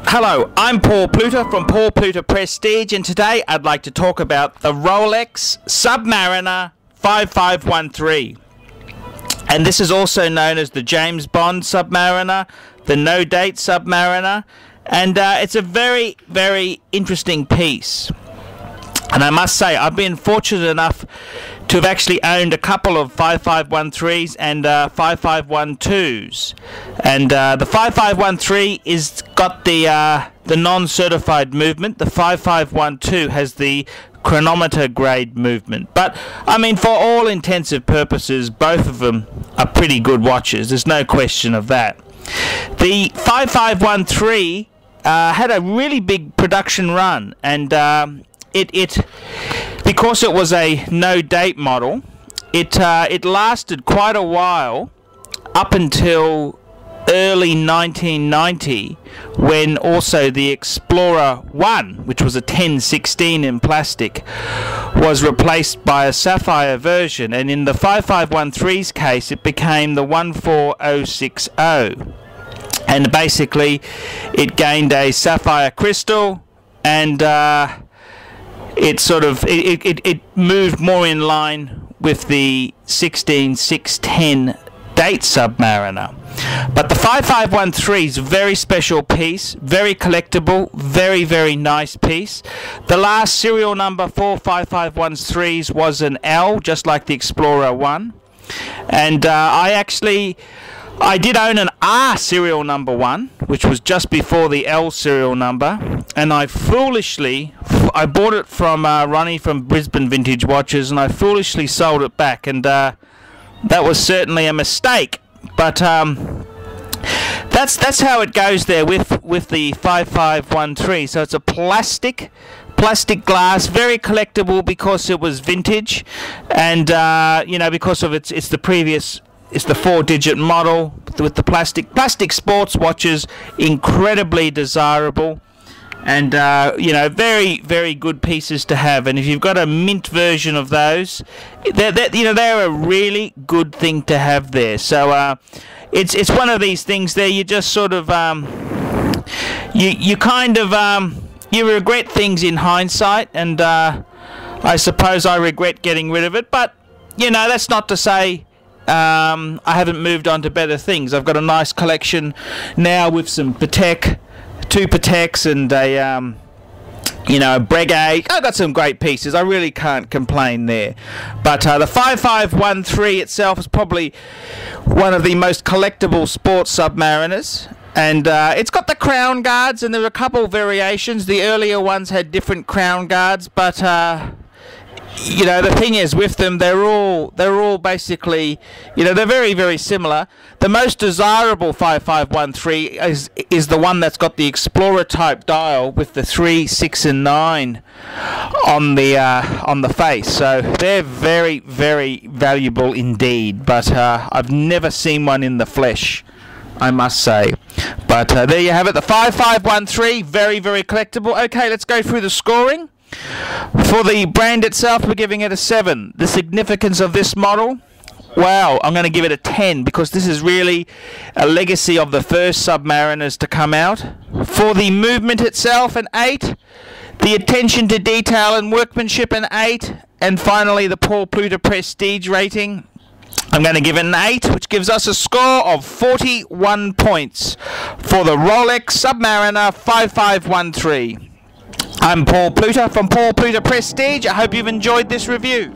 Hello, I'm Paul Pluta from Paul Pluta Prestige, and today I'd like to talk about the Rolex Submariner 5513. And this is also known as the James Bond Submariner, the No Date Submariner, and it's a very, very interesting piece. And I must say, I've been fortunate enough to have actually owned a couple of 5513s and 5512s. And the 5513 is got the non-certified movement. The 5512 has the Chronometer grade movement. But I mean, for all intensive purposes, both of them are pretty good watches. There's no question of that. The 5513 had a really big production run, and because it was a no date model, it lasted quite a while, up until early 1990, when also the Explorer 1, which was a 1016 in plastic, was replaced by a sapphire version, and in the 5513's case it became the 14060, and basically it gained a sapphire crystal, and it moved more in line with the 16610 date Submariner. But the 5513 is a very special piece, very collectible, very, very nice piece. The last serial number for 5513s was an L, just like the Explorer 1. And I did own an R serial number 1, which was just before the L serial number, and I bought it from Ronnie from Brisbane Vintage Watches, and I foolishly sold it back, and that was certainly a mistake. But that's how it goes there with the 5513. So it's a plastic glass, very collectible because it was vintage, and because of it's the 4-digit model with the plastic sports watches, incredibly desirable, and very, very good pieces to have. And if you've got a mint version of those, they're a really good thing to have there. So it's one of these things there. You just sort of you regret things in hindsight, and I suppose I regret getting rid of it. But that's not to say I haven't moved on to better things. I've got a nice collection now with some Patek, 2 Pateks, and a Breguet. I've got some great pieces. I really can't complain there. But the 5513 itself is probably one of the most collectible sports submariners. And it's got the crown guards, and there are a couple variations. The earlier ones had different crown guards, but the thing is with them, they're all basically, they're very, very similar. The most desirable 5513 is the one that's got the Explorer type dial with the 3, 6 and 9 on the face. So they're very, very valuable indeed, but I've never seen one in the flesh, I must say. But there you have it, the 5513, very, very collectible. Okay, let's go through the scoring. For the brand itself, we're giving it a 7. The significance of this model, wow, I'm going to give it a 10, because this is really a legacy of the first Submariners to come out. For the movement itself, an 8. The attention to detail and workmanship, an 8. And finally, the Paul Pluta Prestige rating, I'm going to give it an 8, which gives us a score of 41 points for the Rolex Submariner 5513. I'm Paul Pluta from Paul Pluta Prestige. I hope you've enjoyed this review.